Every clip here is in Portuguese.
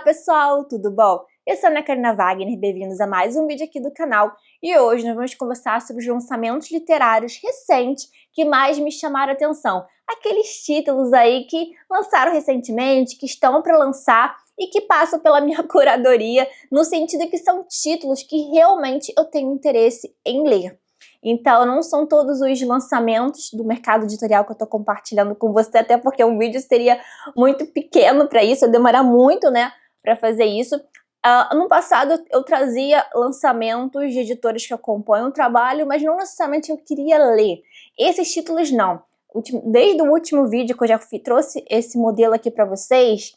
pessoal, tudo bom? Eu sou a Ana Karina Wagner, bem-vindos a mais um vídeo aqui do canal. E hoje nós vamos conversar sobre os lançamentos literários recentes que mais me chamaram a atenção. Aqueles títulos aí que lançaram recentemente, que estão para lançar e que passam pela minha curadoria, no sentido que são títulos que realmente eu tenho interesse em ler. Então, não são todos os lançamentos do mercado editorial que eu tô compartilhando com você, até porque o vídeo seria muito pequeno para isso, eu demorar muito, né, para fazer isso. No passado, eu trazia lançamentos de editoras que acompanham o trabalho, mas não necessariamente eu queria ler. Esses títulos, não. Desde o último vídeo que eu já trouxe esse modelo aqui para vocês,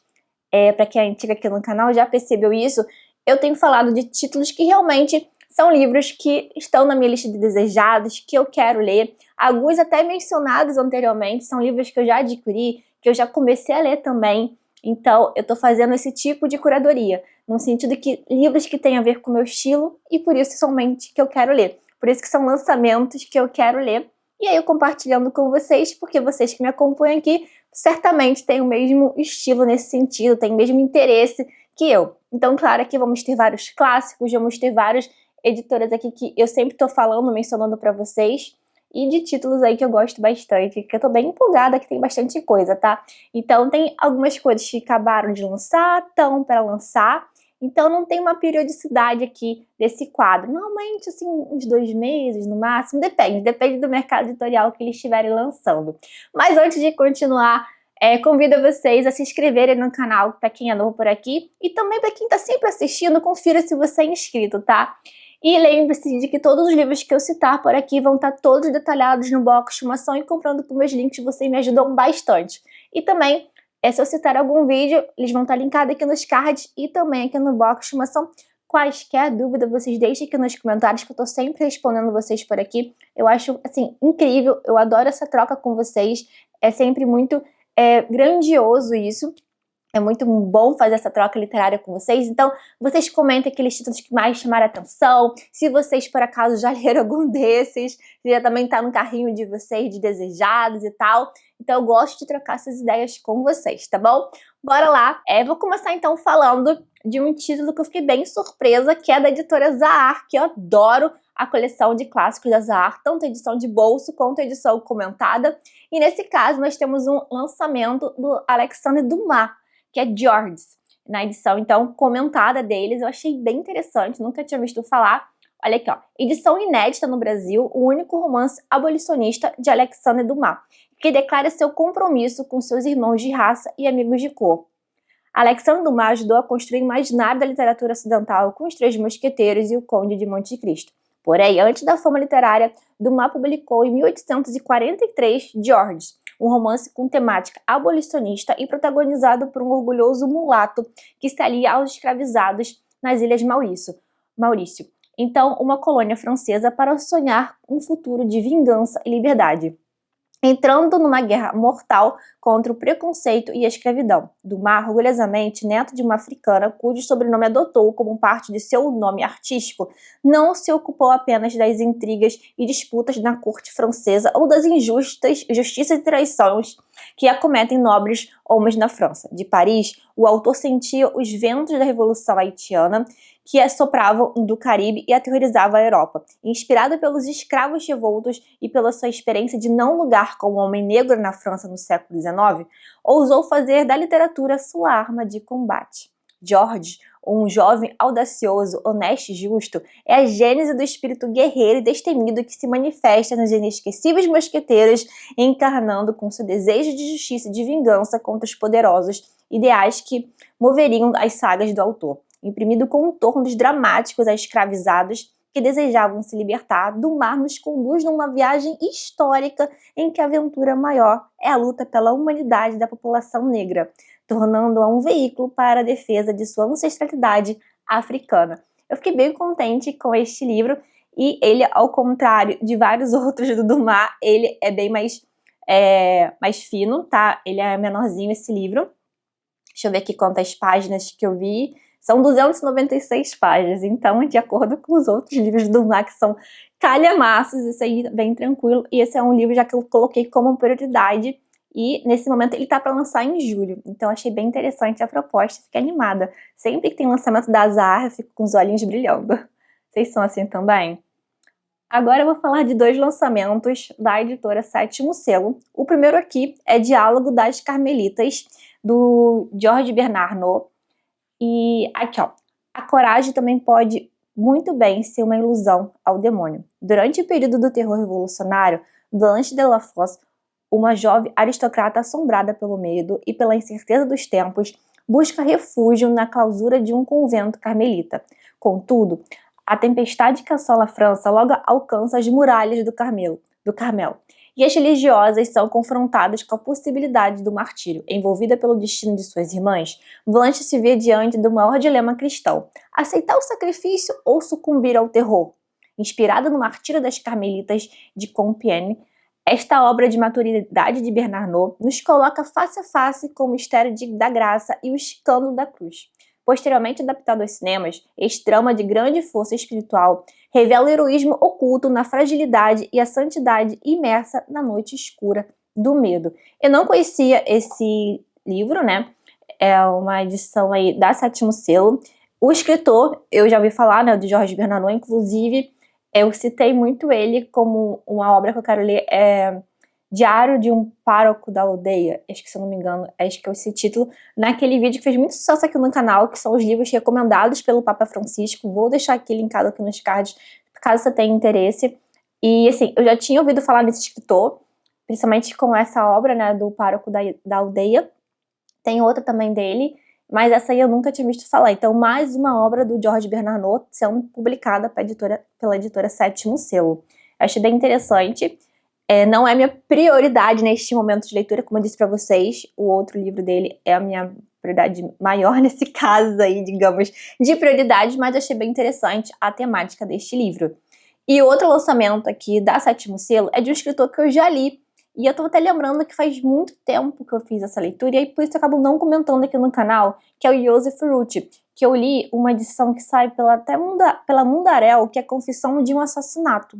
para quem é antiga aqui no canal já percebeu isso, eu tenho falado de títulos que realmente são livros que estão na minha lista de desejados, que eu quero ler. Alguns até mencionados anteriormente, são livros que eu já adquiri, que eu já comecei a ler também. Então, eu tô fazendo esse tipo de curadoria, no sentido que livros que têm a ver com o meu estilo e por isso somente que eu quero ler. Por isso que são lançamentos que eu quero ler. E aí eu compartilhando com vocês, porque vocês que me acompanham aqui certamente têm o mesmo estilo nesse sentido, têm o mesmo interesse que eu. Então, claro, aqui vamos ter vários clássicos, vamos ter várias editoras aqui que eu sempre tô falando, mencionando pra vocês, e de títulos aí que eu gosto bastante, que eu tô bem empolgada, que tem bastante coisa, tá? Então tem algumas coisas que acabaram de lançar, estão para lançar, então não tem uma periodicidade aqui desse quadro. Normalmente, assim, uns 2 meses no máximo, depende do mercado editorial que eles estiverem lançando. Mas antes de continuar, convido vocês a se inscreverem no canal, para quem é novo por aqui, e também para quem tá sempre assistindo, confira se você é inscrito, tá? E lembre-se de que todos os livros que eu citar por aqui vão estar todos detalhados no box de estimação, e comprando com meus links vocês me ajudam bastante. E também, se eu citar algum vídeo, eles vão estar linkados aqui nos cards e também aqui no box de estimação. Quaisquer dúvida, vocês deixem aqui nos comentários, que eu tô sempre respondendo vocês por aqui. Eu acho, assim, incrível, eu adoro essa troca com vocês, é sempre muito grandioso isso. É muito bom fazer essa troca literária com vocês, então vocês comentem aqueles títulos que mais chamaram a atenção, se vocês por acaso já leram algum desses, se já também tá no carrinho de vocês, de desejados e tal. Então eu gosto de trocar essas ideias com vocês, tá bom? Bora lá! Vou começar então falando de um título que eu fiquei bem surpresa, que é da editora Zahar, que eu adoro a coleção de clássicos da Zahar, tanto a edição de bolso quanto a edição comentada. E nesse caso nós temos um lançamento do Alexandre Dumas, que é Georges, na edição, então, comentada deles. Eu achei bem interessante, nunca tinha visto falar. Olha aqui, ó, edição inédita no Brasil, o único romance abolicionista de Alexandre Dumas, que declara seu compromisso com seus irmãos de raça e amigos de cor. Alexandre Dumas ajudou a construir o imaginário da literatura ocidental com Os Três Mosqueteiros e O Conde de Monte Cristo. Porém, antes da fama literária, Dumas publicou em 1843 Georges, um romance com temática abolicionista e protagonizado por um orgulhoso mulato que se alia aos escravizados nas Ilhas Maurício. Então, uma colônia francesa para sonhar um futuro de vingança e liberdade, entrando numa guerra mortal contra o preconceito e a escravidão. Dumas, orgulhosamente neto de uma africana cujo sobrenome adotou como parte de seu nome artístico, não se ocupou apenas das intrigas e disputas na corte francesa ou das justiças e traições que acometem nobres homens na França. De Paris, o autor sentia os ventos da Revolução Haitiana que assopravam do Caribe e aterrorizavam a Europa. Inspirado pelos escravos revoltos e pela sua experiência de não lugar como homem negro na França no século XIX, ousou fazer da literatura sua arma de combate. Georges, um jovem audacioso, honesto e justo, é a gênese do espírito guerreiro e destemido que se manifesta nos inesquecíveis mosqueteiros, encarnando com seu desejo de justiça e de vingança contra os poderosos ideais que moveriam as sagas do autor. Imprimido contornos dramáticos a escravizados que desejavam se libertar, Dumas nos conduz numa viagem histórica em que a aventura maior é a luta pela humanidade da população negra, tornando-a um veículo para a defesa de sua ancestralidade africana. Eu fiquei bem contente com este livro, e ele, ao contrário de vários outros do Dumas, ele é bem mais fino, tá? Ele é menorzinho, esse livro. Deixa eu ver aqui quantas páginas que eu vi. São 296 páginas, então, de acordo com os outros livros do Dumas, que são calhamaços, isso aí bem tranquilo. E esse é um livro já que eu coloquei como prioridade E nesse momento ele tá para lançar em julho, então achei bem interessante a proposta, fiquei animada. Sempre que tem lançamento da Azar, eu fico com os olhinhos brilhando. Vocês são assim também? Agora eu vou falar de 2 lançamentos da editora Sétimo Selo. O primeiro aqui é Diálogo das Carmelitas, do Jorge Bernardo. E aqui, ó, a coragem também pode muito bem ser uma ilusão ao demônio. Durante o período do terror revolucionário, Blanche de la Fosse, uma jovem aristocrata assombrada pelo medo e pela incerteza dos tempos, busca refúgio na clausura de um convento carmelita. Contudo, a tempestade que assola a França logo alcança as muralhas do Carmelo, e as religiosas são confrontadas com a possibilidade do martírio. Envolvida pelo destino de suas irmãs, Blanche se vê diante do maior dilema cristão: aceitar o sacrifício ou sucumbir ao terror? Inspirada no martírio das Carmelitas de Compiègne, esta obra de maturidade de Bernardo nos coloca face a face com o mistério da graça e o escândalo da cruz. Posteriormente adaptado aos cinemas, este drama de grande força espiritual revela o heroísmo oculto na fragilidade e a santidade imersa na noite escura do medo. Eu não conhecia esse livro, né? É uma edição aí da Sétimo Selo. O escritor, eu já ouvi falar, né, do Jorge Bernardo, inclusive, eu citei muito ele como uma obra que eu quero ler, Diário de um Pároco da Aldeia, acho que, se eu não me engano, acho que é esse título, naquele vídeo que fez muito sucesso aqui no canal, que são os livros recomendados pelo Papa Francisco. Vou deixar aqui linkado aqui nos cards, caso você tenha interesse. E assim, eu já tinha ouvido falar desse escritor, principalmente com essa obra, né, do Pároco da Aldeia. Tem outra também dele, mas essa aí eu nunca tinha visto falar. Então, mais uma obra do Jorge Bernardo sendo publicada pela editora Sétimo Selo. Eu achei bem interessante. Não é minha prioridade neste momento de leitura, como eu disse pra vocês. O outro livro dele é a minha prioridade maior nesse caso aí, digamos, de prioridade, mas achei bem interessante a temática deste livro. E outro lançamento aqui da Sétimo Selo é de um escritor que eu já li, e eu tô até lembrando que faz muito tempo que eu fiz essa leitura, e aí por isso eu acabo não comentando aqui no canal, que é o Joseph Ruth, que eu li uma edição que sai pela Mundarel, que é Confissão de um Assassinato.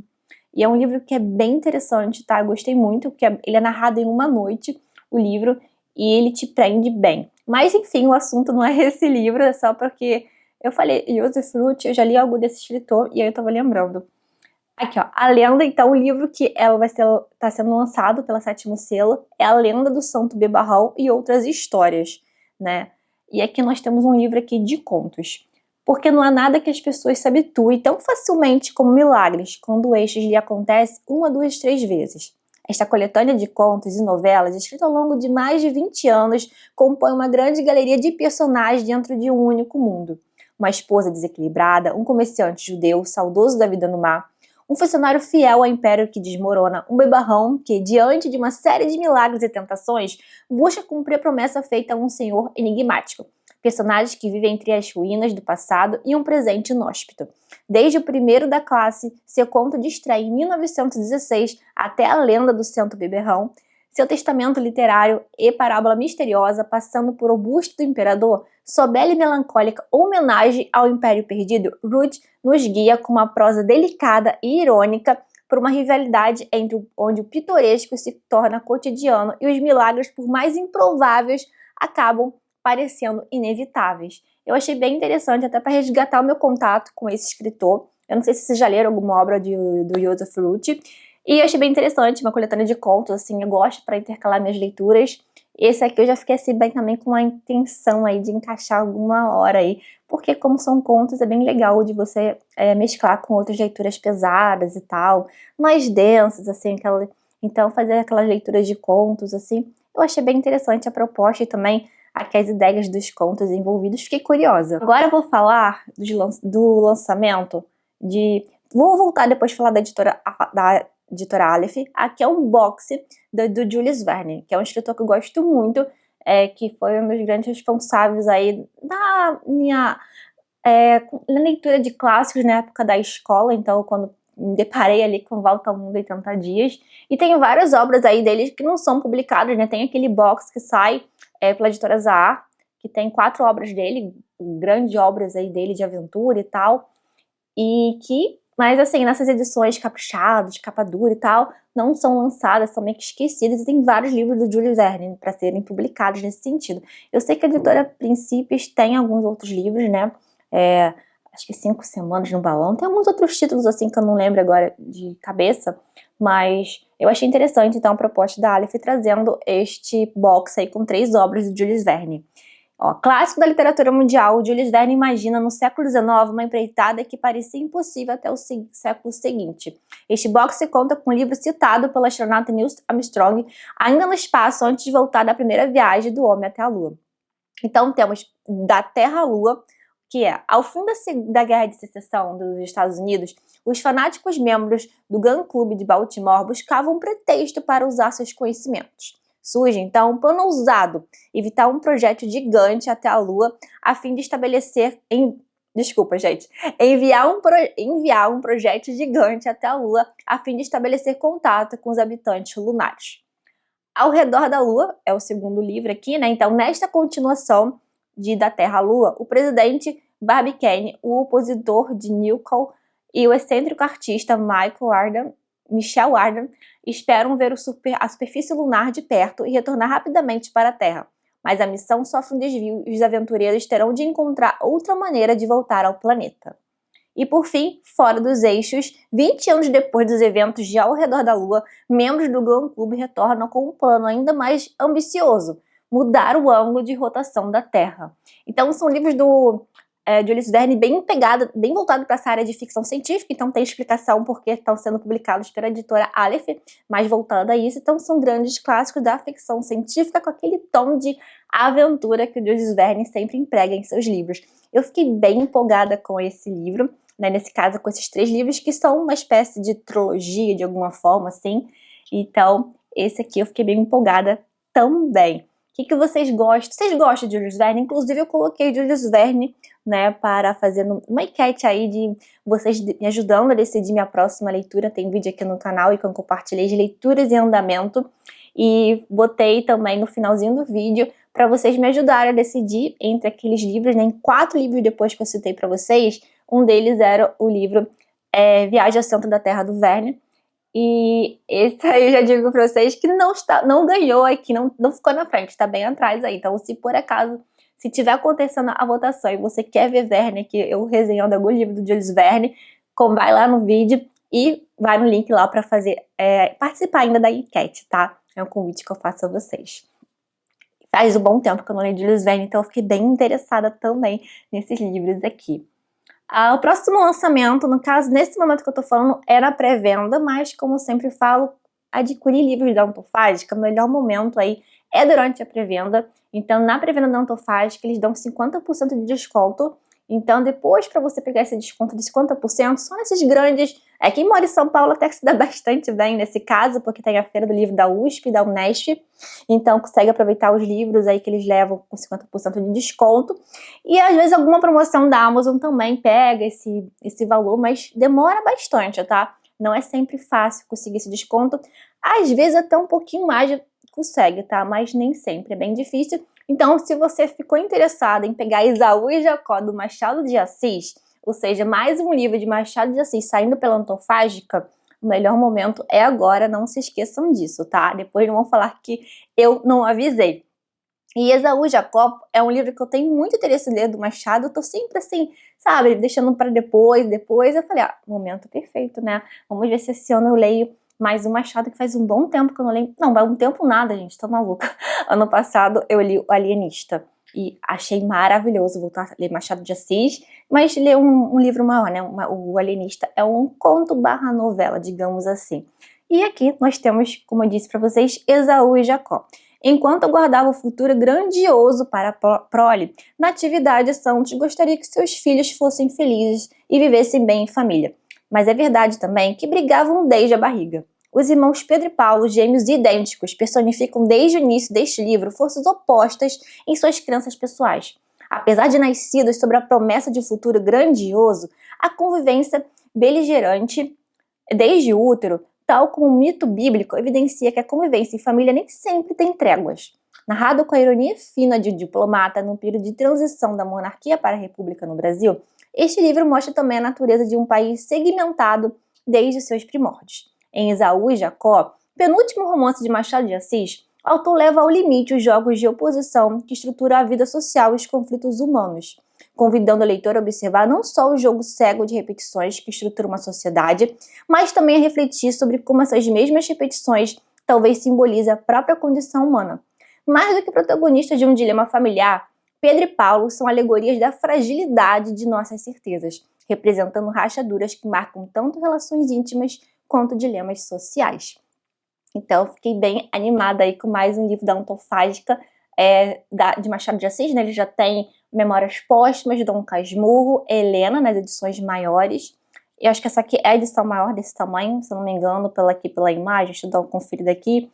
E é um livro que é bem interessante, tá? Eu gostei muito, porque ele é narrado em uma noite, o livro, e ele te prende bem. Mas, enfim, o assunto não é esse livro, é só porque eu falei Joseph Ruth, eu já li algo desse escritor, e aí eu tava lembrando. Aqui, ó, a lenda, então, o livro que ela tá sendo lançado pela Sétimo Selo é A Lenda do Santo Bebarrão e Outras Histórias, né? E aqui nós temos um livro aqui de contos. Porque não há nada que as pessoas se habituem tão facilmente como milagres, quando estes lhe acontecem 1, 2, 3 vezes. Esta coletânea de contos e novelas, escrita ao longo de mais de 20 anos, compõe uma grande galeria de personagens dentro de um único mundo. Uma esposa desequilibrada, um comerciante judeu saudoso da vida no mar, um funcionário fiel ao império que desmorona, um bebarrão que, diante de uma série de milagres e tentações, busca cumprir a promessa feita a um senhor enigmático. Personagens que vivem entre as ruínas do passado e um presente inóspito. Desde o primeiro da classe, seu conto de estreia em 1916 até a lenda do Santo Beberrão, seu testamento literário e parábola misteriosa, passando por O Busto do Imperador, sua bela e melancólica homenagem ao Império Perdido, Ruth nos guia com uma prosa delicada e irônica por uma rivalidade onde o pitoresco se torna cotidiano e os milagres, por mais improváveis, acabam parecendo inevitáveis. Eu achei bem interessante, até para resgatar o meu contato com esse escritor. Eu não sei se vocês já leram alguma obra do Joseph Ruth. E eu achei bem interessante, uma coletânea de contos, assim, eu gosto para intercalar minhas leituras. Esse aqui eu já fiquei assim bem também com a intenção aí de encaixar alguma hora aí, porque como são contos é bem legal de você mesclar com outras leituras pesadas e tal, mais densas, assim, então fazer aquelas leituras de contos, assim, eu achei bem interessante a proposta e também aqui as ideias dos contos envolvidos, fiquei curiosa. Agora eu vou falar do lançamento Vou voltar depois de falar da editora Aleph. Aqui é um box do Jules Verne, que é um escritor que eu gosto muito, que foi um dos grandes responsáveis aí na minha leitura de clássicos na época da escola, então quando me deparei ali com Volta ao Mundo em 80 Dias. E tem várias obras aí dele que não são publicadas, né? Tem aquele box que sai pela editora Zahar, que tem 4 obras dele, grandes obras aí dele de aventura e tal, e que Mas assim, nessas edições caprichadas, de capa dura e tal, não são lançadas, são meio que esquecidas, e tem vários livros do Jules Verne para serem publicados nesse sentido. Eu sei que a editora Princípios tem alguns outros livros, né? Acho que 5 Semanas no Balão. Tem alguns outros títulos assim que eu não lembro agora de cabeça, mas eu achei interessante então a proposta da Aleph trazendo este box aí com 3 obras do Jules Verne. Ó, clássico da literatura mundial, Jules Verne imagina no século XIX uma empreitada que parecia impossível até o século seguinte. Este box conta com um livro citado pelo astronauta Neil Armstrong ainda no espaço antes de voltar da primeira viagem do homem até a Lua. Então temos Da Terra à Lua, que é, ao fim da Guerra de Secessão dos Estados Unidos, os fanáticos membros do Gun Club de Baltimore buscavam um pretexto para usar seus conhecimentos. Surge, então, um plano ousado, evitar um projétil gigante até a Lua, a fim de estabelecer... enviar um projétil gigante até a Lua, a fim de estabelecer contato com os habitantes lunares. Ao Redor da Lua, é o segundo livro aqui, né? Então, nesta continuação de Da Terra à Lua, o presidente Barbicane, o opositor de Newcastle e o excêntrico artista Michel Ardan esperam ver a superfície lunar de perto e retornar rapidamente para a Terra. Mas a missão sofre um desvio e os aventureiros terão de encontrar outra maneira de voltar ao planeta. E por fim, fora dos eixos, 20 anos depois dos eventos de Ao Redor da Lua, membros do Gun Club retornam com um plano ainda mais ambicioso: mudar o ângulo de rotação da Terra. Então são livros do Jules Verne bem voltado para essa área de ficção científica, então tem explicação porque estão sendo publicados pela editora Aleph, mais voltada a isso. Então são grandes clássicos da ficção científica com aquele tom de aventura que o Jules Verne sempre emprega em seus livros. Eu fiquei bem empolgada com esse livro, né, nesse caso com esses 3 livros que são uma espécie de trilogia de alguma forma, assim. Então esse aqui eu fiquei bem empolgada também. O que vocês gostam? Vocês gostam de Jules Verne? Inclusive eu coloquei Jules Verne, né, para fazer uma enquete aí de vocês me ajudando a decidir minha próxima leitura. Tem vídeo aqui no canal e que eu compartilhei de leituras em andamento. E botei também no finalzinho do vídeo para vocês me ajudarem a decidir entre aqueles livros, né, em 4 livros depois que eu citei para vocês. Um deles era o livro Viagem ao Centro da Terra, do Verne. E esse aí eu já digo pra vocês que não ganhou aqui, não ficou na frente, tá bem atrás aí. Então, se por acaso, se tiver acontecendo a votação e você quer ver Verne aqui, eu resenhando algum livro do Jules Verne, vai lá no vídeo e vai no link lá pra fazer, participar ainda da enquete, tá? É um convite que eu faço a vocês. Faz um bom tempo que eu não leio Jules Verne, então eu fiquei bem interessada também nesses livros aqui. O próximo lançamento, no caso, nesse momento que eu tô falando, é na pré-venda, mas como eu sempre falo, adquirir livros da Antofágica, o melhor momento aí é durante a pré-venda. Então, na pré-venda da Antofágica, eles dão 50% de desconto. Então, depois, para você pegar esse desconto de 50%, só nesses grandes... Quem mora em São Paulo até que se dá bastante bem nesse caso, porque tem a Feira do Livro da USP e da Unesp. Então, consegue aproveitar os livros aí que eles levam com 50% de desconto. E, às vezes, alguma promoção da Amazon também pega esse valor, mas demora bastante, tá? Não é sempre fácil conseguir esse desconto. Às vezes, até um pouquinho mais consegue, tá? Mas nem sempre, é bem difícil. Então, se você ficou interessado em pegar Esaú e Jacó, do Machado de Assis, ou seja, mais um livro de Machado de Assis saindo pela Antofágica, o melhor momento é agora, não se esqueçam disso, tá? Depois não vão falar que eu não avisei. E Esaú e Jacó é um livro que eu tenho muito interesse em ler do Machado, eu tô sempre assim, sabe, deixando para depois. Eu falei, momento perfeito, né? Vamos ver se esse ano eu leio mais um Machado, que faz um bom tempo que eu não leio. Não, vai um tempo nada, gente, tô maluca. Ano passado eu li O Alienista e achei maravilhoso voltar a ler Machado de Assis, mas ler um livro maior, né? O Alienista é um conto barra novela, digamos assim. E aqui nós temos, como eu disse para vocês, Esaú e Jacó. Enquanto aguardava o futuro grandioso para a prole, Natividade Santos gostaria que seus filhos fossem felizes e vivessem bem em família. Mas é verdade também que brigavam desde a barriga. Os irmãos Pedro e Paulo, gêmeos idênticos, personificam desde o início deste livro forças opostas em suas crenças pessoais. Apesar de nascidos sobre a promessa de um futuro grandioso, a convivência beligerante desde o útero, tal como o mito bíblico, evidencia que a convivência em família nem sempre tem tréguas. Narrado com a ironia fina de um diplomata no período de transição da monarquia para a república no Brasil, este livro mostra também a natureza de um país segmentado desde seus primórdios. Em Esaú e Jacó, penúltimo romance de Machado de Assis, o autor leva ao limite os jogos de oposição que estruturam a vida social e os conflitos humanos, convidando o leitor a observar não só o jogo cego de repetições que estrutura uma sociedade, mas também a refletir sobre como essas mesmas repetições talvez simbolizem a própria condição humana. Mais do que protagonistas de um dilema familiar, Pedro e Paulo são alegorias da fragilidade de nossas certezas, representando rachaduras que marcam tanto relações íntimas quanto dilemas sociais. Então, fiquei bem animada aí com mais um livro da Antofágica de Machado de Assis, né? Ele já tem Memórias Póstumas, Dom Casmurro, Helena, nas edições maiores. Eu acho que essa aqui é a edição maior desse tamanho, se eu não me engano, pela imagem, deixa eu dar uma conferida aqui.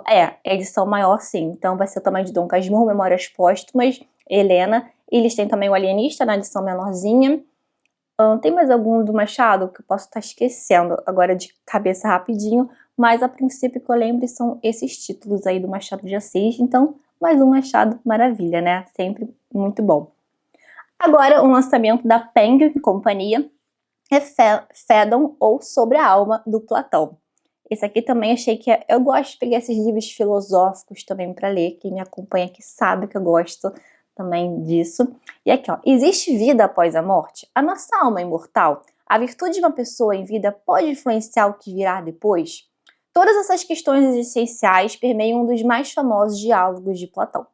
É a edição maior, sim. Então vai ser o tamanho de Dom Casmurro, Memórias Póstumas, Helena. E eles têm também o Alienista na edição menorzinha. Tem mais algum do Machado que eu posso estar esquecendo agora de cabeça rapidinho, mas a princípio que eu lembro são esses títulos aí do Machado de Assis. Então, mais um Machado, maravilha, né? Sempre muito bom. Agora, um lançamento da Penguin Companhia é Fédon, ou Sobre a Alma, do Platão. Esse aqui também achei que eu gosto de pegar esses livros filosóficos também para ler. Quem me acompanha aqui sabe que eu gosto também disso. E aqui, ó, existe vida após a morte? A nossa alma é imortal? A virtude de uma pessoa em vida pode influenciar o que virá depois? Todas essas questões essenciais permeiam um dos mais famosos diálogos de Platão.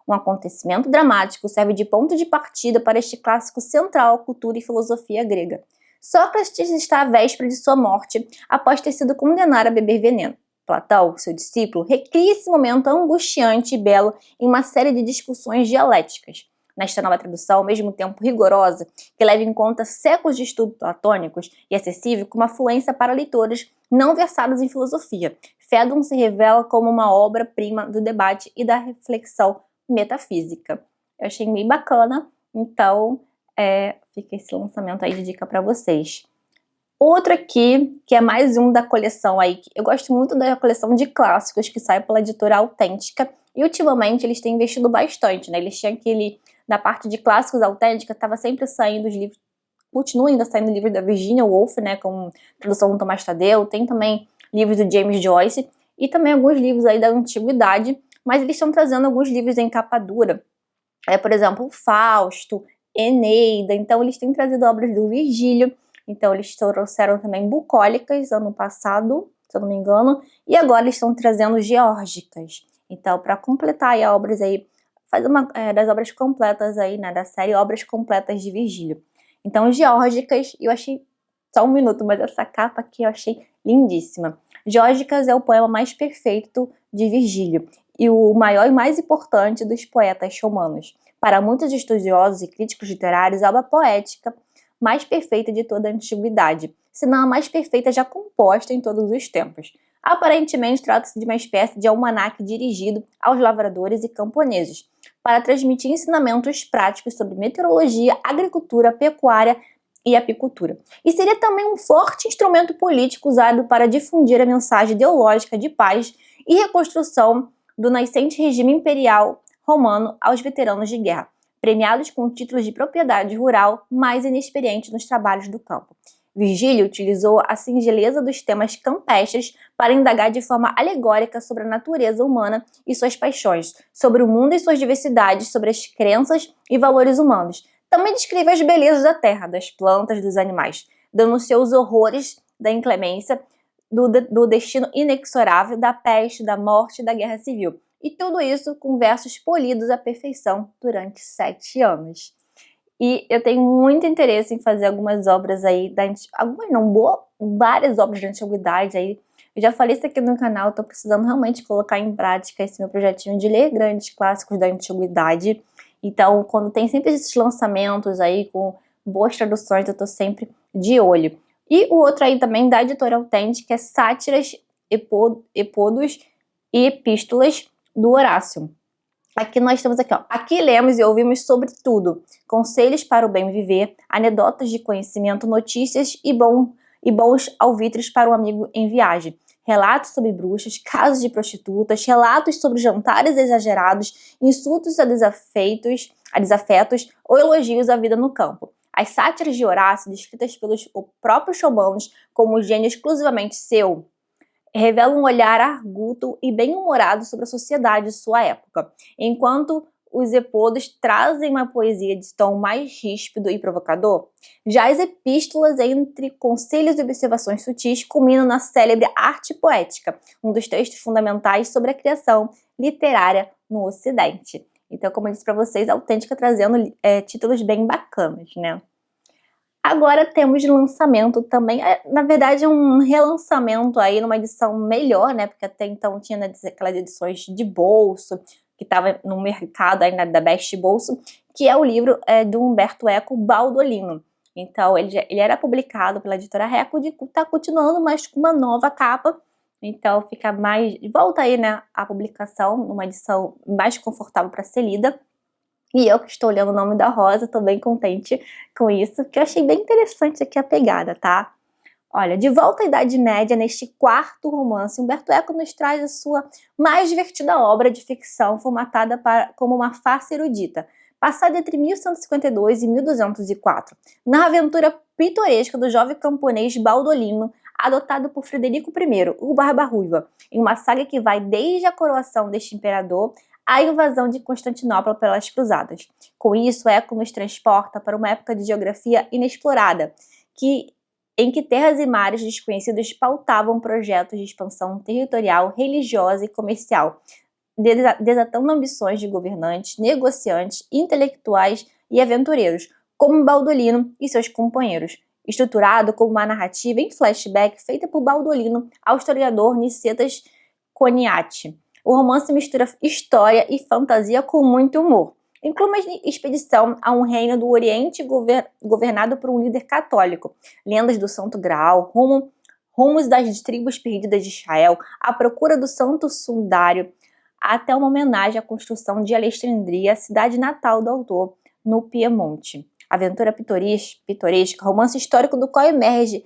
Um acontecimento dramático serve de ponto de partida para este clássico central à cultura e filosofia grega. Sócrates está à véspera de sua morte, após ter sido condenado a beber veneno. Platão, seu discípulo, recria esse momento angustiante e belo em uma série de discussões dialéticas. Nesta nova tradução, ao mesmo tempo rigorosa, que leva em conta séculos de estudos platônicos e acessível com uma fluência para leitores não versados em filosofia, Fédon se revela como uma obra-prima do debate e da reflexão metafísica. Eu achei bem bacana, então fica esse lançamento aí de dica para vocês. Outro aqui, que é mais um da coleção aí, eu gosto muito da coleção de clássicos que sai pela editora Autêntica, e ultimamente eles têm investido bastante, né? Eles tinham da parte de clássicos Autêntica, estava sempre saindo os livros, continua ainda saindo livros da Virginia Woolf, né, com tradução do Tomás Tadeu, tem também livros do James Joyce, e também alguns livros aí da antiguidade, mas eles estão trazendo alguns livros em capa dura, por exemplo, Fausto, Eneida, então eles têm trazido obras do Virgílio, então eles trouxeram também bucólicas ano passado, se eu não me engano, e agora eles estão trazendo geórgicas. Então, para completar aí as obras aí, faz uma das obras completas aí, né, da série Obras Completas de Virgílio. Então, geórgicas, eu achei, só um minuto, mas essa capa aqui eu achei lindíssima. Geórgicas é o poema mais perfeito de Virgílio e o maior e mais importante dos poetas romanos. Para muitos estudiosos e críticos literários, a obra poética mais perfeita de toda a antiguidade, se não a mais perfeita já composta em todos os tempos. Aparentemente, trata-se de uma espécie de almanaque dirigido aos lavradores e camponeses, para transmitir ensinamentos práticos sobre meteorologia, agricultura, pecuária e apicultura. E seria também um forte instrumento político usado para difundir a mensagem ideológica de paz e reconstrução do nascente regime imperial romano aos veteranos de guerra, premiados com títulos de propriedade rural mais inexperientes nos trabalhos do campo. Virgílio utilizou a singeleza dos temas campestres para indagar de forma alegórica sobre a natureza humana e suas paixões, sobre o mundo e suas diversidades, sobre as crenças e valores humanos. Também descreve as belezas da terra, das plantas, dos animais, denunciou os horrores da inclemência, do destino inexorável, da peste, da morte e da guerra civil. E tudo isso com versos polidos à perfeição durante 7 anos. E eu tenho muito interesse em fazer algumas obras aí, várias obras da antiguidade aí. Eu já falei isso aqui no canal, estou precisando realmente colocar em prática esse meu projetinho de ler grandes clássicos da antiguidade. Então, quando tem sempre esses lançamentos aí com boas traduções, eu estou sempre de olho. E o outro aí também da editora Autêntica é Sátiras, Epodos e Epístolas do Horácio. Aqui nós temos aqui, ó. Aqui lemos e ouvimos sobre tudo. Conselhos para o bem viver, anedotas de conhecimento, notícias e bons alvitres para o amigo em viagem. relatos sobre bruxas, casos de prostitutas, relatos sobre jantares exagerados, insultos a desafetos ou elogios à vida no campo. As sátiras de Horácio, descritas pelos próprios romanos como gênio exclusivamente seu, revelam um olhar arguto e bem-humorado sobre a sociedade de sua época, enquanto os epodos trazem uma poesia de tom mais ríspido e provocador. Já as epístolas, entre conselhos e observações sutis, culminam na célebre Arte Poética, um dos textos fundamentais sobre a criação literária no Ocidente. Então, como eu disse para vocês, a Autêntica trazendo títulos bem bacanas, né? Agora temos lançamento também, na verdade um relançamento aí numa edição melhor, né? Porque até então tinha aquelas edições de bolso, que estava no mercado ainda da Best Bolso, que é o livro do Umberto Eco, Baldolino. Então ele era publicado pela editora Record e está continuando, mas com uma nova capa. Então fica mais, volta aí, né, a publicação, numa edição mais confortável para ser lida. E eu que estou olhando o nome da Rosa, estou bem contente com isso, porque eu achei bem interessante aqui a pegada, tá? Olha, de volta à Idade Média, neste quarto romance, Umberto Eco nos traz a sua mais divertida obra de ficção, formatada como uma farsa erudita, passada entre 1152 e 1204, na aventura pitoresca do jovem camponês Baldolino, adotado por Frederico I, o Barba Ruiva, em uma saga que vai desde a coroação deste imperador à invasão de Constantinopla pelas cruzadas. Com isso, Eco nos transporta para uma época de geografia inexplorada, em que terras e mares desconhecidos pautavam projetos de expansão territorial, religiosa e comercial, desatando ambições de governantes, negociantes, intelectuais e aventureiros, como Baldolino e seus companheiros, estruturado como uma narrativa em flashback feita por Baldolino ao historiador Nicetas Coniati. O romance mistura história e fantasia com muito humor. Inclui uma expedição a um reino do Oriente governado por um líder católico, lendas do Santo Graal, rumos das tribos perdidas de Israel, a procura do Santo Sudário, até uma homenagem à construção de Alexandria, cidade natal do autor, no Piemonte. Aventura pitoresca, romance histórico do qual emerge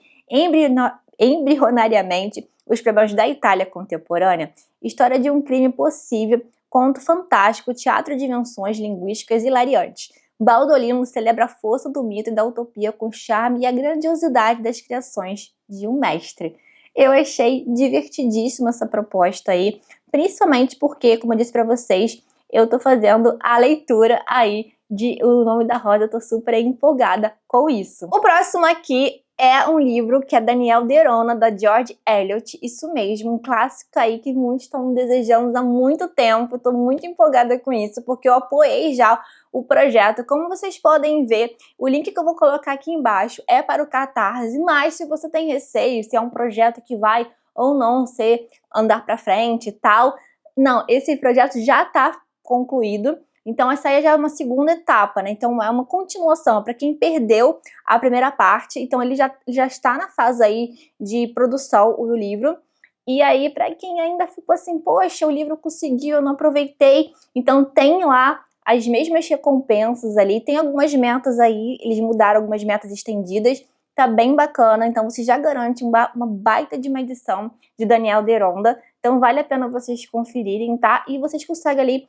embrionariamente os problemas da Itália contemporânea, história de um crime possível, conto fantástico, teatro de dimensões linguísticas hilariantes. Baldolino celebra a força do mito e da utopia com o charme e a grandiosidade das criações de um mestre. Eu achei divertidíssima essa proposta aí, principalmente porque, como eu disse para vocês, eu tô fazendo a leitura aí de O Nome da Rosa, eu tô super empolgada com isso. O próximo aqui é um livro que é Daniel Deronda, da George Eliot, isso mesmo, um clássico aí que muitos estão desejando há muito tempo. Estou muito empolgada com isso, porque eu apoiei já o projeto. Como vocês podem ver, o link que eu vou colocar aqui embaixo é para o Catarse, mas se você tem receio, se é um projeto que vai ou não andar para frente e tal, não, esse projeto já está concluído. Então essa aí já é uma segunda etapa, né? Então é uma continuação para quem perdeu a primeira parte. Então ele já está na fase aí de produção do livro. E aí para quem ainda ficou assim, poxa, o livro conseguiu, eu não aproveitei. Então tem lá as mesmas recompensas ali. Tem algumas metas aí, eles mudaram algumas metas estendidas. Tá bem bacana, então você já garante uma baita de uma edição de Daniel Deronda. Então vale a pena vocês conferirem, tá? E vocês conseguem ali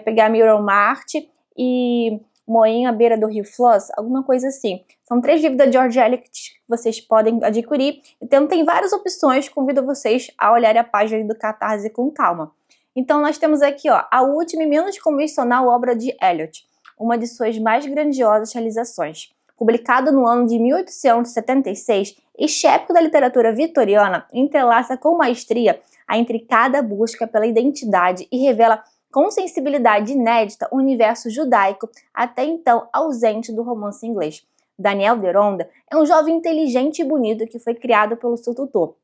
pegar Mirror Mart e Moinho à beira do Rio Floss, alguma coisa assim. São 3 livros da George Eliot que vocês podem adquirir. Então tem várias opções, convido vocês a olharem a página do Catarse com calma. Então nós temos aqui, ó, a última e menos convencional obra de Eliot, uma de suas mais grandiosas realizações. Publicado no ano de 1876, este épico da literatura vitoriana entrelaça com maestria a intricada busca pela identidade e revela com sensibilidade inédita o universo judaico até então ausente do romance inglês. Daniel Deronda é um jovem inteligente e bonito que foi criado pelo seu tutor,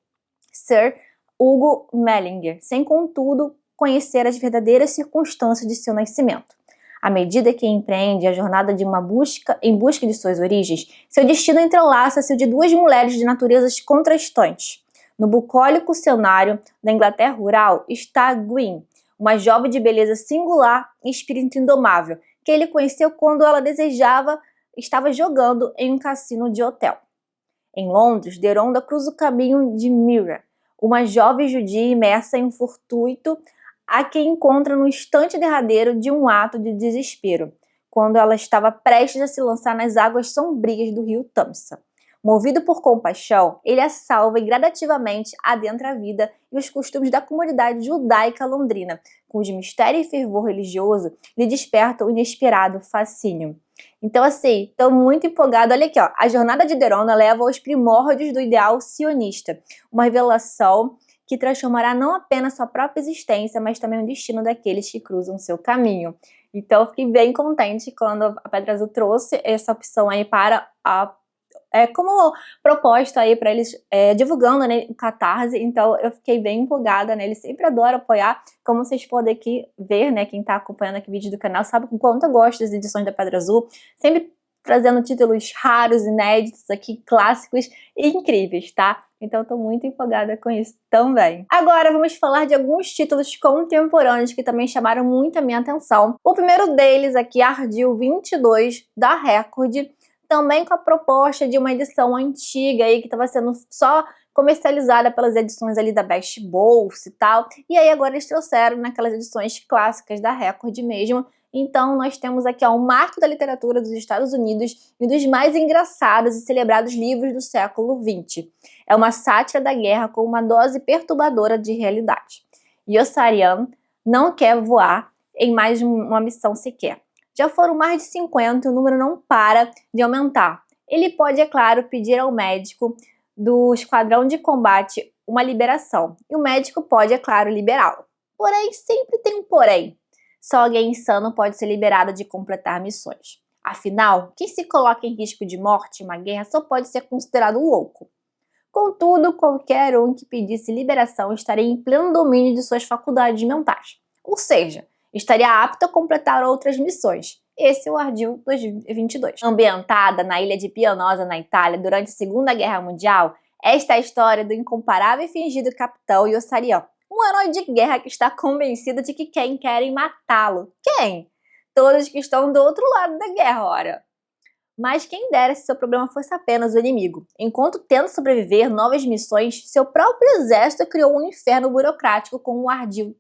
Sir Hugo Mellinger, sem contudo conhecer as verdadeiras circunstâncias de seu nascimento. À medida que empreende a jornada de em busca de suas origens, seu destino entrelaça-se o de 2 mulheres de naturezas contrastantes. No bucólico cenário da Inglaterra rural está Gwyn, uma jovem de beleza singular e espírito indomável, que ele conheceu quando ela estava jogando em um cassino de hotel. Em Londres, Deronda cruza o caminho de Mira, uma jovem judia imersa em um fortuito a quem encontra no instante derradeiro de um ato de desespero, quando ela estava prestes a se lançar nas águas sombrias do rio Tamsa. Movido por compaixão, ele a salva e gradativamente adentra a vida e os costumes da comunidade judaica londrina, cujo mistério e fervor religioso lhe despertam o inesperado fascínio. Então, assim, estou muito empolgada. Olha aqui, ó. A jornada de Derona leva aos primórdios do ideal sionista, uma revelação que transformará não apenas sua própria existência, mas também o destino daqueles que cruzam seu caminho. Então, eu fiquei bem contente quando a Pedra Azul trouxe essa opção aí para como proposta aí para eles, divulgando, né, o Catarse. Então eu fiquei bem empolgada, né, eles sempre adoram apoiar, como vocês podem aqui ver, né, quem tá acompanhando aqui o vídeo do canal sabe o quanto eu gosto das edições da Pedra Azul, sempre trazendo títulos raros, inéditos aqui, clássicos e incríveis, tá? Então eu tô muito empolgada com isso também. Agora vamos falar de alguns títulos contemporâneos que também chamaram muito a minha atenção. O primeiro deles aqui, Ardil 22, da Record, também com a proposta de uma edição antiga aí, que estava sendo só comercializada pelas edições ali da Best Bolsa e tal, e aí agora eles trouxeram naquelas edições clássicas da Record mesmo. Então nós temos aqui, ó, um marco da literatura dos Estados Unidos e um dos mais engraçados e celebrados livros do século XX. É uma sátira da guerra com uma dose perturbadora de realidade. Yossarian não quer voar em mais uma missão sequer. Já foram mais de 50 e o número não para de aumentar. Ele pode, é claro, pedir ao médico do esquadrão de combate uma liberação. E o médico pode, é claro, liberá-lo. Porém, sempre tem um porém. Só alguém insano pode ser liberado de completar missões. Afinal, quem se coloca em risco de morte em uma guerra só pode ser considerado louco. Contudo, qualquer um que pedisse liberação estaria em pleno domínio de suas faculdades mentais. Ou seja, estaria apto a completar outras missões. Esse é o Ardil 2022. Ambientada na ilha de Pianosa, na Itália, durante a Segunda Guerra Mundial, esta é a história do incomparável e fingido capitão Yossarian, um herói de guerra que está convencido de que querem matá-lo. Quem? Todos que estão do outro lado da guerra, ora. Mas quem dera se seu problema fosse apenas o inimigo. Enquanto tenta sobreviver novas missões, seu próprio exército criou um inferno burocrático com o Ardil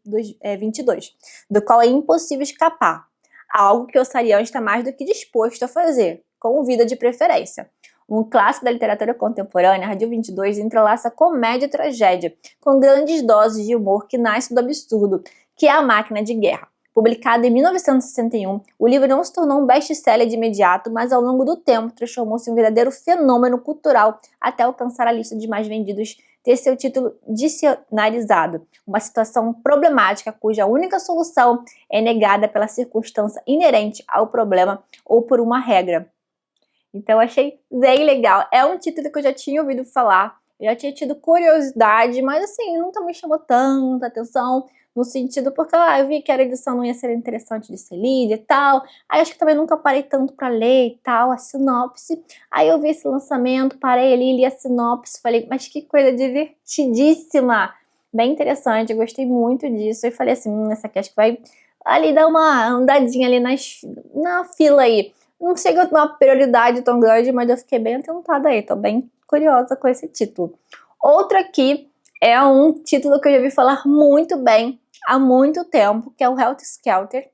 22, do qual é impossível escapar. Algo que Yossarian está mais do que disposto a fazer, com vida de preferência. Um clássico da literatura contemporânea, Ardil 22 entrelaça comédia e tragédia, com grandes doses de humor que nasce do absurdo, que é a máquina de guerra. Publicado em 1961, o livro não se tornou um best-seller de imediato, mas ao longo do tempo transformou-se em um verdadeiro fenômeno cultural até alcançar a lista de mais vendidos, ter seu título dicionarizado. Uma situação problemática cuja única solução é negada pela circunstância inerente ao problema ou por uma regra. Então eu achei bem legal. É um título que eu já tinha ouvido falar, eu já tinha tido curiosidade, mas assim, nunca me chamou tanta atenção. No sentido, porque eu vi que a edição não ia ser interessante de ser lida e tal. Aí acho que também nunca parei tanto pra ler e tal, a sinopse. Aí eu vi esse lançamento, parei ali, li a sinopse, falei, mas que coisa divertidíssima! Bem interessante, eu gostei muito disso. E falei assim, essa aqui acho que vai ali dar uma andadinha ali na fila aí. Não chega a ter uma prioridade tão grande, mas eu fiquei bem atentada aí, tô bem curiosa com esse título. Outro aqui é um título que eu já ouvi falar muito bem há muito tempo, que é o Helter Skelter,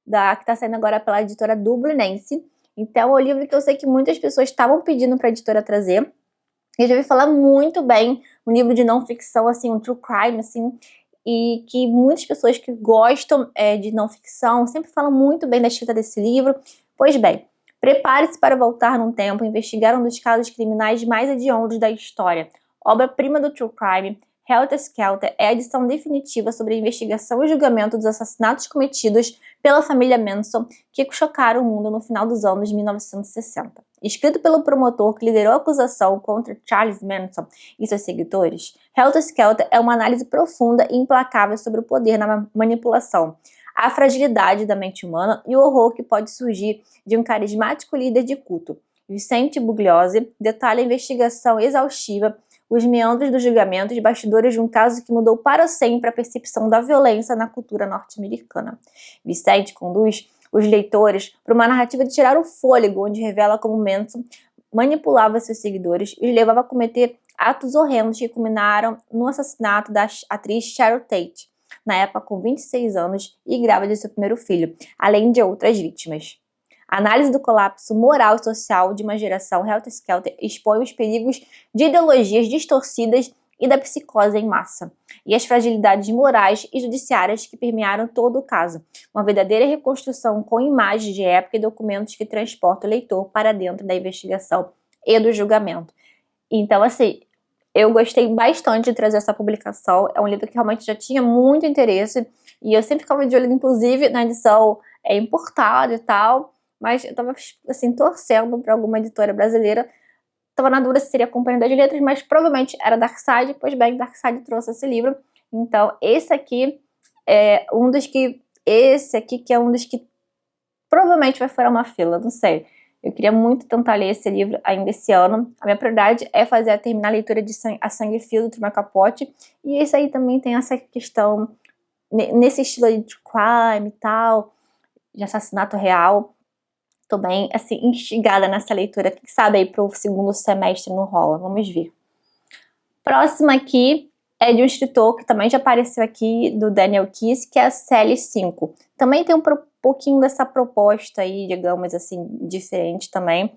que está saindo agora pela editora Dublinense. Então é um livro que eu sei que muitas pessoas estavam pedindo para a editora trazer. Eu já ouvi falar muito bem, um livro de não ficção, assim, um true crime, assim, e que muitas pessoas que gostam de não ficção sempre falam muito bem da escrita desse livro. Pois bem, prepare-se para voltar num tempo e investigar um dos casos criminais mais hediondos da história. Obra-prima do true crime, Helter Skelter é a edição definitiva sobre a investigação e julgamento dos assassinatos cometidos pela família Manson que chocaram o mundo no final dos anos 1960. Escrito pelo promotor que liderou a acusação contra Charles Manson e seus seguidores, Helter Skelter é uma análise profunda e implacável sobre o poder na manipulação, a fragilidade da mente humana e o horror que pode surgir de um carismático líder de culto. Vicente Bugliosi detalha a investigação exaustiva, os meandros do julgamento e os bastidores de um caso que mudou para sempre a percepção da violência na cultura norte-americana. Vicente conduz os leitores para uma narrativa de tirar o fôlego, onde revela como Manson manipulava seus seguidores e os levava a cometer atos horrendos que culminaram no assassinato da atriz Sharon Tate, na época com 26 anos e grávida de seu primeiro filho, além de outras vítimas. A análise do colapso moral e social de uma geração, Helter Skelter expõe os perigos de ideologias distorcidas e da psicose em massa, e as fragilidades morais e judiciárias que permearam todo o caso. Uma verdadeira reconstrução com imagens de época e documentos que transportam o leitor para dentro da investigação e do julgamento. Então, assim, eu gostei bastante de trazer essa publicação. É um livro que realmente já tinha muito interesse, e eu sempre ficava de olho, inclusive, na edição importada e tal, mas eu tava, assim, torcendo para alguma editora brasileira. Tava na dúvida se seria a Companhia das Letras, mas provavelmente era Darkside. Pois bem, Darkside trouxe esse livro. Então, esse aqui é um dos que... Esse aqui que é um dos que provavelmente vai furar uma fila, não sei. Eu queria muito tentar ler esse livro ainda esse ano. A minha prioridade é terminar a leitura de A Sangue Frio, do Truman Capote. E esse aí também tem essa questão, nesse estilo aí de crime e tal, de assassinato real. Tô bem, assim, instigada nessa leitura. Quem sabe aí pro segundo semestre não rola, vamos ver. Próxima aqui é de um escritor que também já apareceu aqui, do Daniel Keyes, que é a Sally 5. Também tem um pouquinho dessa proposta aí, digamos assim, diferente também.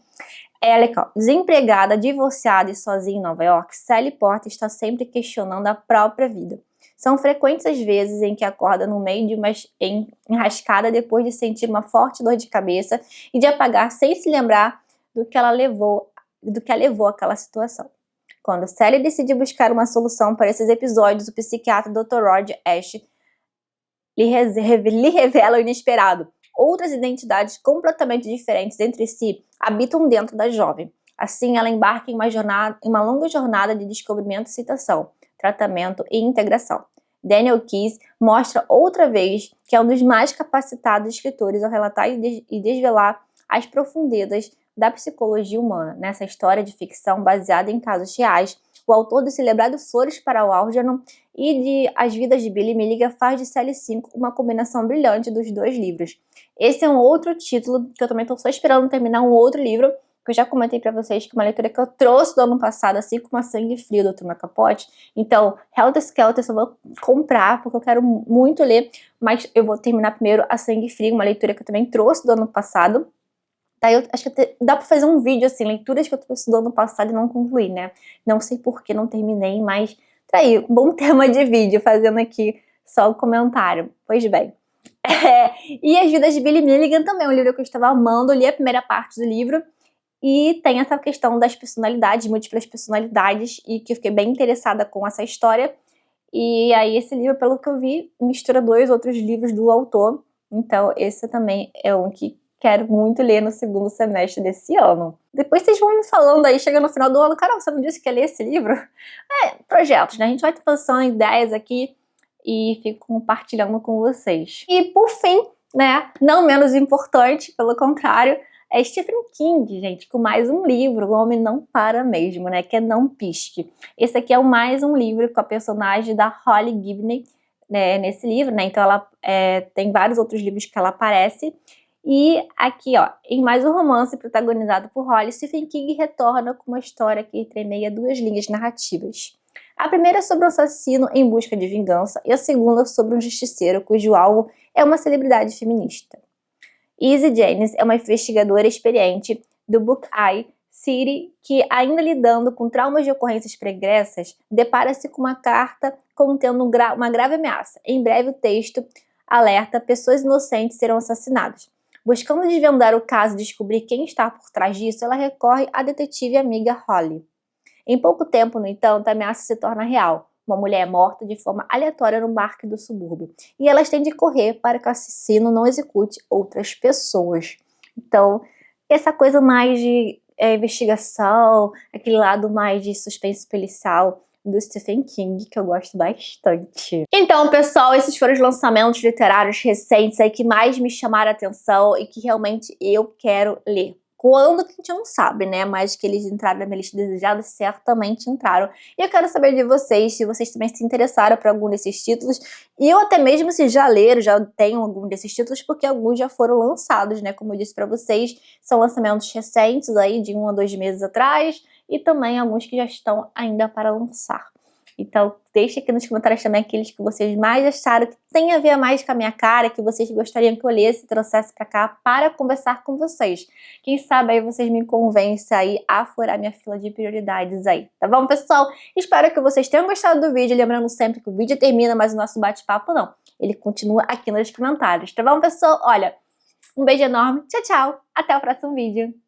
Ela é desempregada, divorciada e sozinha em Nova York. Sally Porter está sempre questionando a própria vida. São frequentes as vezes em que acorda no meio de uma enrascada depois de sentir uma forte dor de cabeça e de apagar sem se lembrar do que a levou àquela situação. Quando Sally decide buscar uma solução para esses episódios, o psiquiatra Dr. Roger Ash lhe revela o inesperado. Outras identidades completamente diferentes entre si habitam dentro da jovem. Assim, ela embarca em uma longa jornada de descobrimento, citação, tratamento e integração. Daniel Keyes mostra outra vez que é um dos mais capacitados escritores ao relatar e desvelar as profundezas da psicologia humana. Nessa história de ficção baseada em casos reais, o autor do celebrado Flores para o Algernon e de As Vidas de Billy Milligan faz de Sally 5 uma combinação brilhante dos dois livros. Esse é um outro título que eu também estou só esperando terminar, um outro livro que eu já comentei pra vocês, que é uma leitura que eu trouxe do ano passado, assim como A Sangue Frio, do Truman Capote. Então, Helter Skelter eu só vou comprar, porque eu quero muito ler, mas eu vou terminar primeiro A Sangue Frio, uma leitura que eu também trouxe do ano passado. Daí eu acho que dá pra fazer um vídeo, assim, leituras que eu trouxe do ano passado e não concluí, né? Não sei por que não terminei, mas tá aí, um bom tema de vídeo, fazendo aqui só o comentário. Pois bem. E As Vidas de Billy Milligan também é um livro que eu estava amando, eu li a primeira parte do livro, e tem essa questão das personalidades, múltiplas personalidades, e que eu fiquei bem interessada com essa história. E aí esse livro, pelo que eu vi, mistura 2 outros livros do autor. Então esse também é um que quero muito ler no segundo semestre desse ano. Depois vocês vão me falando aí, chega no final do ano, Carol, você não disse que ia ler esse livro? Projetos, né? A gente vai pensando em ideias aqui e fico compartilhando com vocês. E por fim, né, não menos importante, pelo contrário, é Stephen King, gente, com mais um livro, O Homem Não Para Mesmo, né, que é Não Pisque. Esse aqui é mais um livro com a personagem da Holly Gibney, né, nesse livro, né, então ela tem vários outros livros que ela aparece. E aqui, ó, em mais um romance protagonizado por Holly, Stephen King retorna com uma história que entremeia 2 linhas narrativas. A primeira é sobre um assassino em busca de vingança e a segunda sobre um justiceiro cujo alvo é uma celebridade feminista. Izzy Janis é uma investigadora experiente do Buckeye City que, ainda lidando com traumas de ocorrências pregressas, depara-se com uma carta contendo uma grave ameaça. Em breve o texto alerta: pessoas inocentes serão assassinadas. Buscando desvendar o caso e descobrir quem está por trás disso, ela recorre à detetive amiga Holly. Em pouco tempo, no entanto, a ameaça se torna real. Uma mulher é morta de forma aleatória no parque do subúrbio. E elas têm de correr para que o assassino não execute outras pessoas. Então, essa coisa mais de investigação, aquele lado mais de suspense policial do Stephen King, que eu gosto bastante. Então, pessoal, esses foram os lançamentos literários recentes aí que mais me chamaram a atenção e que realmente eu quero ler. Quando que a gente não sabe, né? Mas que eles entraram na minha lista desejada, certamente entraram. E eu quero saber de vocês, se vocês também se interessaram por algum desses títulos. E ou até mesmo se já leram, já tenham algum desses títulos, porque alguns já foram lançados, né? Como eu disse pra vocês, são lançamentos recentes aí, de 1 a 2 meses atrás. e também alguns que já estão ainda para lançar. Então, deixe aqui nos comentários também aqueles que vocês mais acharam que tem a ver mais com a minha cara, que vocês gostariam que eu lesse e trouxesse pra cá para conversar com vocês. Quem sabe aí vocês me convencem aí a furar minha fila de prioridades aí, tá bom, pessoal? Espero que vocês tenham gostado do vídeo, lembrando sempre que o vídeo termina, mas o nosso bate-papo não. Ele continua aqui nos comentários, tá bom, pessoal? Olha, um beijo enorme, tchau, tchau, até o próximo vídeo.